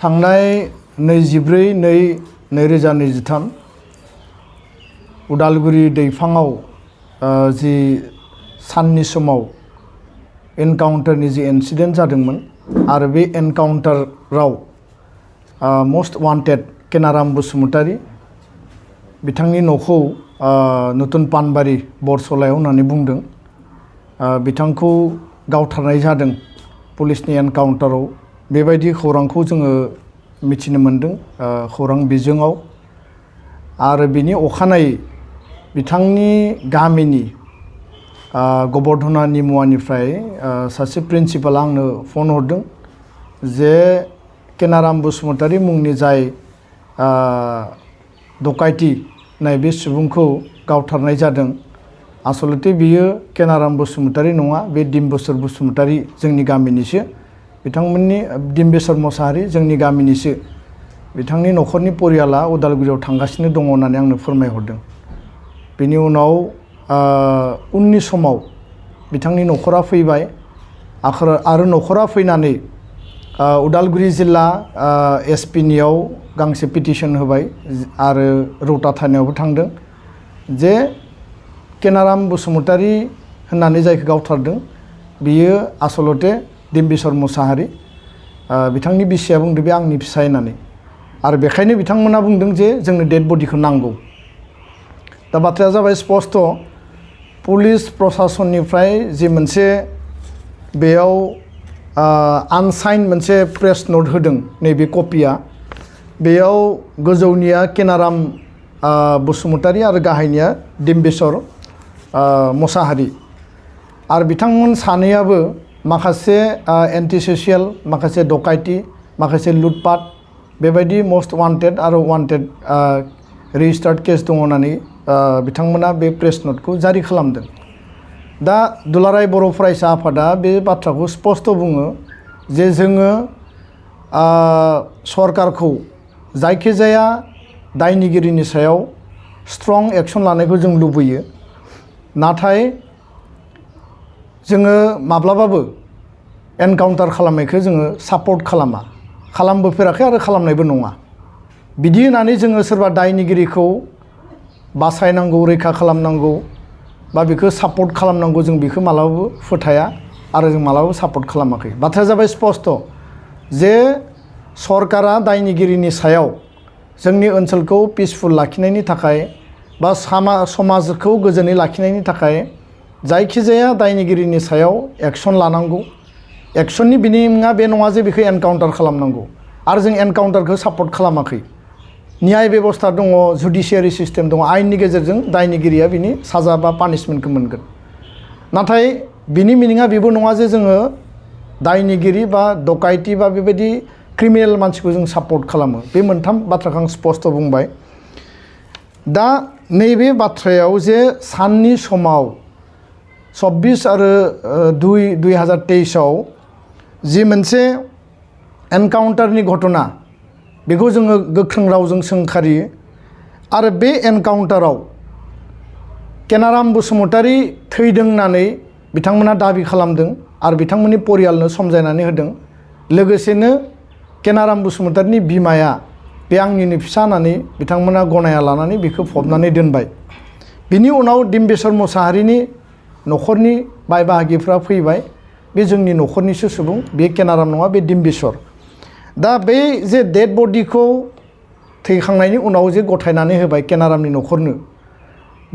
थांनाय 24/2/2023 उदालगुरि दैफाङाव जि साननि समाव एनकाउन्टारनि जि इन्सिडेन्ट जादोंमोन आरो बे एनकाउन्टाराव मोस्ट वान्टेड केनाराम बसुमतारी बिथांनि न'खौ नतुन पानबारि बरसलायाव होननानै बुंदों। बिथांखौ गावथारनाय जादों पुलिसनि एनकाउन्टाराव बेबायदि खौरांखौ जोङो मिथिनो मोनदों खौरां बिजोङाव। आरो बिनि अखानायै बिथांनि गामिनि गबर्धना निमुवानिफ्राय सासे प्रिन्सिपाला आंनो फन हरदों जे केनाराम बसुमतारी मुंनि जाय डकाइति नाय बे सुबुंखौ गावथारनाय जादों। आसलते बियो केनाराम बसुमतारी नङा, बे डिम्बेश्वर बसुमतारी जोंनि गामिनिसो। बिथांमोननि डिम्बेश्वर मोसाहारि जोंनि गामिनिसो। बिथांनि न'खरनि परियाला उदालगुरियाव थांगासिनो दङ होननानै आंनो फोरमायहरदों। बेनि उनाव उननि समाव बिथांनि न'खरा फैबाय आरो न'खरा फैनानै उदालगुरि जिल्ला एसपि नियाव गांसे पिटिशन होबाय आरो रौता थानायावबो थांदों जे केनाराम बसुमतारी होननानै जायखौ गावथारदों बियो आसलते डिम्बेश्वर मोसाहारि। बिथांनि बिसिया बुंदों बे आंनि फिसाय होननानै आरो बेखायनो बिथांमोना बुंदों जे जोंनो डेड बडिखौ नांगौ। दा बाथ्राया जाबाय स्पष्ट, पुलिस प्रशासननिफ्राय जि मोनसे बेयाव आनसाइन मोनसे प्रेस नोट होदों, नैबे कपिया बेयाव गोजौनिया केनाराम बसुमतारी आरो गाहायनिया डिम्बेश्वर मोसाहारि। आरो बिथांमोन सानैयाबो माखासे एन्टि ससियेल, माखासे डकाइति, माखासे लुटपाट बेबायदि मोस्ट वान्टेड आरो वान्टेड रेजिस्टार्ड केस दङ होननानै बिथांमोना बे प्रेस नोटखौ जारि खालामदों। दा दुलाराय बर' फरायसा आफादा बे बाथ्राखौ स्पष्ट बुङो जे जोङो सरकारखौ जायखिजाया दायनिगिरिनि सायाव स्ट्रं एक्सन लानायखौ जों लुबैयो, नाथाय जोङो माब्लाबाबो एनकाउन्टार खालामनायखौ जोङो सापर्ट खालामबोफेराखै आरो खालामनायबो नङा। बिदि होननानै जोङो सोरबा दायनिगिरिखौ बासायनांगौ, रैखा खालामनांगौ बा बेखौ सापर्ट खालामनांगौ जों बेखौ मालाबाबो फोथाया आरो जों मालाबाबो सापर्ट खालामाखै। बाथ्राया जाबाय स्पष्ट जे सरकारा दायनिगिरिनि सायाव जोंनि ओनसोलखौ पिसफुल लाखिनायनि थाखाय बा समाजखौ गोजोनै लाखिनायनि थाखाय जायखिजाया दायनिगिरिनि सायाव एक्सन लानांगौ। एक्सननि बिनिङा बे नङा जे बेखौ एनकाउन्टार खालामनांगौ आरो जों एनकाउन्टारखौ सापर्ट खालामाखै। न्याय बेबस्था दङ, जुडिसियारि सिस्टेम दङ, आयेननि गेजेरजों दायनिगिरिया बिनि साजा बा पानिशमेन्टखौ मोनगोन। नाथाय बिनि मिनिङा बेबो नङा जे जोङो दायनिगिरि बा डकाइति बा बेबायदि क्रिमिनेल मानसिखौ जों सापर्ट खालामो। बे मोनथाम बाथ्राखौ आं स्पष्ट बुंबाय। दा नैबे बाथ्रायाव जे साननि समाव 24 आरो 2/2023 जि मोनसे एनकाउन्टारनि घटना बेखौ जोङो गोख्रों रावजों सोंखारियो आरो बे एनकाउन्टाराव केनाराम बसुमतारी थैदों होननानै बिथांमोना दाबि खालामदों आरो बिथांमोननि परियालनो समजायनानै होदों। लोगोसेनो केनाराम बसुमतारीनि बिमाया बे आंनिनो फिसा होननानै बिथांमोना गनाया लानानै बेखौ फबनानै दोनबाय। बिनि उनाव डिम्बेश्वर मोसाहारिनि न'खरनि बाय बाहागिफ्रा फैबाय, बे जोंनि न'खरनिसो सुबुं, बे केनाराम नङा, बे डिम्बेश्वर। दा बे जे डेड बडिखौ थैखांनायनि उनाव जे गथायनानै होबाय केनारामनि न'खरनो,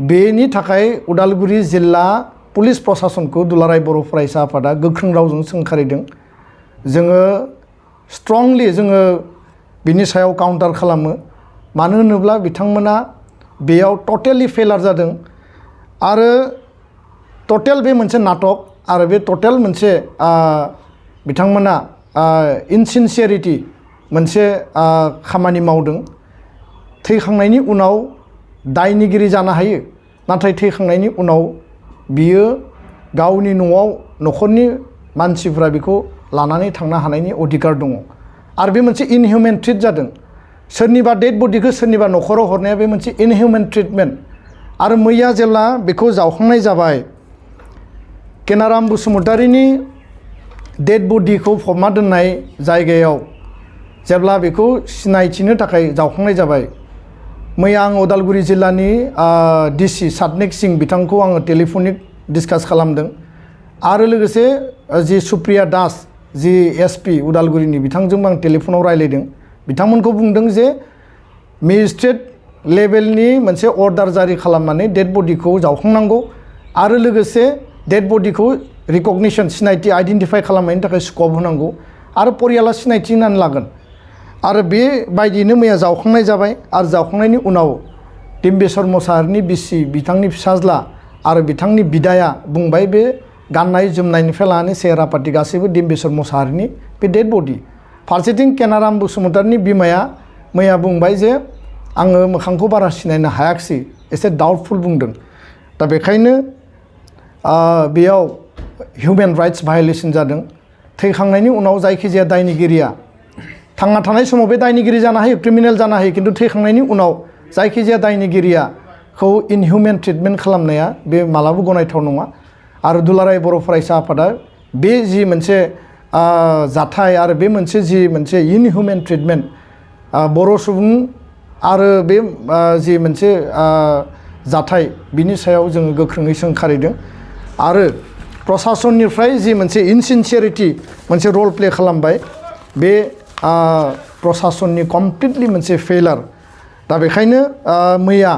बेनि थाखाय उदालगुरि जिल्ला पुलिस प्रशासनखौ दुलाराय बर' फरायसा आफादा गोख्रों रावजों सोंखारिदों। जोङो स्ट्रंलि जोङो बिनि सायाव काउन्टार खालामो। मानो होनोब्ला बिथांमोना बेयाव टटेलि फेलार जादों आरो टटेल बे मोनसे नाटक आरो बे टटेल मोनसे बिथांमोना इनसिनसियारिटि मोनसे खामानि मावदों। थैखांनायनि उनाव दायनिगिरि जानो हायो, नाथाय थैखांनायनि उनाव बियो गावनि न'आव न'खरनि मानसिफ्रा बेखौ लानानै थांनो हानायनि अधिकार दङ आरो बे मोनसे इनहिउमेन ट्रिट जादों। सोरनिबा डेड बडिखौ सोरनिबा न'खराव हरनाया बे मोनसे इनहिउमेन ट्रिटमेन्ट। आरो मैया जेब्ला बेखौ जावखांनाय जाबाय, केनाराम बसुमतारीनि डेड बडिखौ फबना दोननाय जायगायाव जेब्ला बेखौ सिनायथिनो थाखाय जावखांनाय जाबाय मैया आं उदालगुरि जिल्लानि डिसि सातनेक सिंह बिथांखौ आङो टेलिफनिक डिसकास खालामदों आरो लोगोसे जि सुप्रिया दास जि एसपि उदालगुरिनि बिथांजोंबो आं टेलिफनाव रायलायदों बिथांमोनखौ बुंदों जे मेजिस्ट्रेट लेभेलनि मोनसे अर्डार जारि खालामनानै डेड बडिखौ जावखांनांगौ आरो लोगोसे डेड बडिखौ रिकगनिशन सिनायथि आइडेन्टिफाइ खालामनायनि थाखाय स्कप होनांगौ आरो परियाला सिनायथि होनानै लागोन आरो बेबायदियैनो मैया जावखांनाय जाबाय आरो जावखांनायनि उनाव डिम्बेश्वर मोसाहारिनि बिसि बिथांनि फिसाज्ला आरो बिथांनि बिदाया बुंबाय बे गाननाय जोमनायनिफ्राय लानानै सेहेरा पाति गासैबो डिम्बेश्वर मोसाहारिनि बे डेड बडि फारसेथिं केनाराम बसुमतारिनि बिमाया मैया बुंबाय जे आङो मोखांखौ बारा सिनायनो हायाखिसै एसे डाउटफुल बुंदों दा बेखायनो बेयाव हिउमेन राइट्स भायलेसन जादों थैखांनायनि उनाव जायखिजाया दायनिगिरिया थांना थानाय समाव बे दायनिगिरि जानो हायो क्रिमिनेल जानो हायो किन्तु थैखांनायनि उनाव जायखिजाया दायनिगिरियाखौ इनहिउमेन ट्रिटमेन्ट खालामनाया बे मालाबा गनायथाव नङा आरो दुलाराय बर' फरायसा आफादा बे जि मोनसे जाथाय आरो बे मोनसे जि मोनसे इनहिउमेन ट्रिटमेन्ट बर' सुबुं आरो बे जि मोनसे जाथाय बिनि सायाव जोङो गोख्रोङै सोंखारिदों आरो प्रशासननिफ्राय जि मोनसे इनसिनसियारिटि मोनसे रल प्ले खालामबाय बे प्रशासननि कमप्लिटलि मोनसे फेलार दा बेखायनो मैया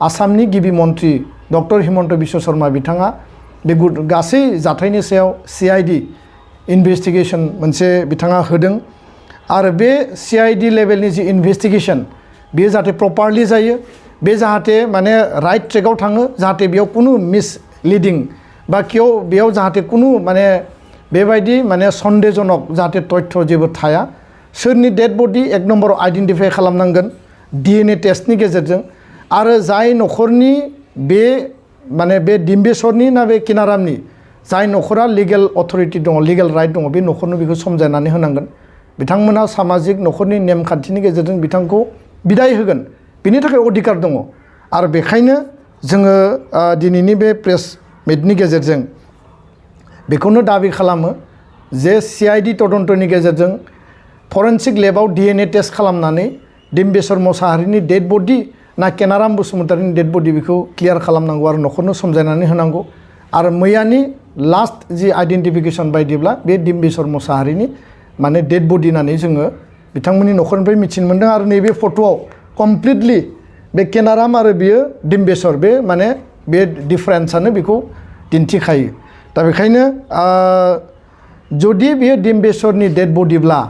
आसामनि गिबि मन्त्रि डक्टर हिमन्त बिश्व शर्मा बिथाङा बे गासै जाथायनि सायाव CID इनभेस्टिगेसन मोनसे बिथाङा होदों आरो बे CID लेभेलनि जि इनभेस्टिगेसन बेयो जाहाथे प्रपारलि जायो बे जाहाथे माने राइट ट्रेकआव थाङो जाहाथे बेयाव कुनु मिसलिडिं बा बेयाव जाहाथे कुनु माने बेबायदि माने सन्देहजनक जाहाथे तथ्य जेबो थाया सोरनि डेड बडि एक नम्बराव आइडेन्टिफाइ खालामनांगोन DNA टेस्टनि गेजेरजों आरो जाय न'खरनि बे माने बे डिम्बेश्वरनि ना बे केनारामनि जाय न'खरा लिगेल अथरिटि दङ लिगेल राइट दङ बे न'खरनो बेखौ समजायनानै होनांगोन बिथांमोना सामाजिक न'खरनि नेमखान्थिनि गेजेरजों बिथांखौ बिदाय होगोन बिनि थाखाय अधिकार दङ आरो बेखायनो जोङो दिनैनि बे प्रेस मिटनि गेजेरजों बेखौनो दाबि खालामो जे CID तदन्तनि गेजेरजों फरेन्सिक लेबाव DNA टेस्ट खालामनानै डिम्बेश्वर मोसाहारिनि डेड बडि ना केनाराम बसुमतारिनि डेड बडि बेखौ क्लियार खालामनांगौ आरो न'खरनो समजायनानै होनांगौ आरो मैयानि लास्ट जि आइडेन्टिफिकेसन बायदिब्ला बे डिम्बेश्वर मोसाहारिनि माने डेड बडि होननानै जोङो बिथांमोननि न'खरनिफ्राय मिथिनो मोन्दों आरो नैबे फट'आव कमप्लिटलि बे केनाराम आरो बियो डिम्बेश्वर बे माने बे डिफारेन्सआनो बेखौ दिन्थिखायो दा बेखायनो जुदि बियो डिम्बेश्वरनि डेड बडिब्ला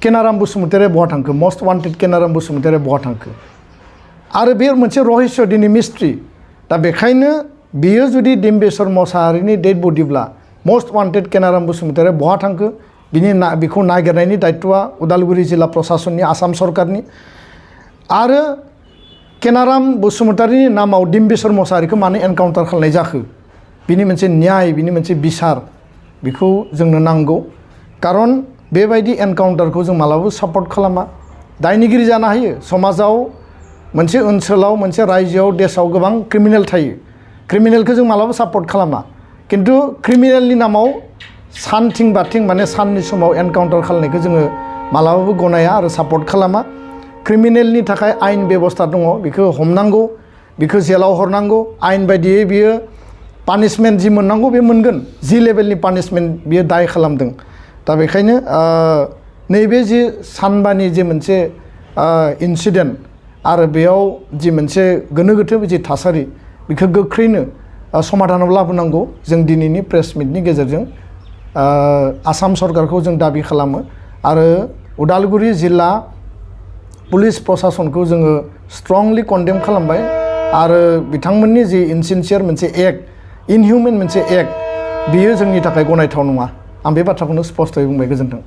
केनाराम बसुमतारिया बहा थांखो मस्ट वान्टेड केनाराम बसुमतारिया बहा थांखो आरो बे मोनसे रहस्य दिनै मिस्ट्रि दा बेखायनो बियो जुदि डिम्बेश्वर मोसाहारिनि डेड बडिब्ला मस्ट वान्टेड केनाराम बसुमतारिया बहा थांखो बेखौ नागिरनायनि दायित्वआ उदालगुरि जिल्ला प्रशासननि आसाम सरकारनि आरो केनाराम बसुमतारिनि नामाव डिम्बेश्वर मोसाहारिखौ मानो एनकाउन्टार खालामनाय जाखो बिनि मोनसे न्याय बिनि मोनसे बिसार बेखौ जोंनो नांगौ कारन बेबायदि एनकाउन्टारखौ जों मालाबाबो सापर्ट खालामा दायनिगिरि जानो हायो समाजाव मोनसे ओनसोलाव मोनसे रायजोआव देशआव गोबां क्रिमिनेल थायो क्रिमिनेलखौ जों मालाबाबो सापर्ट खालामा किन्तु क्रिमिनेलनि नामाव सानथिं बाथिं माने साननि समाव एनकाउन्टार खालामनायखौ जोङो मालाबाबो गनाया आरो सापर्ट खालामा क्रिमिनेलनि थाखाय आयेन बेबस्था दङ बेखौ हमनांगौ बेखौ जेलाव हरनांगौ आयेन बायदियै बियो पानिशमेन्ट जि मोननांगौ बे मोनगोन जि लेभेलनि पानिशमेन्ट बियो दाय खालामदों दा बेखायनो नैबे जि सानबानि जि मोनसे इन्सिडेन्ट आरो बेयाव जि मोनसे गोनो गोथो जि थासारि बेखौ गोख्रैनो समाधानाव लाबोनांगौ जों दिनैनि प्रेस मिटनि गेजेरजों आसाम सरकारखौ जों दाबि खालामो आरो उदालगुरि जिल्ला पुलिस प्रशासनखौ जोङो स्ट्रंलि कन्डेम खालामबाय आरो बिथांमोननि जि इनसिनसियार मोनसे एक्ट इनहिउमेन मोनसे एक्ट बियो जोंनि थाखाय गनायथाव नङा आं बे बाथ्राखौनो स्पष्टयै बुंबाय गोजोन्थों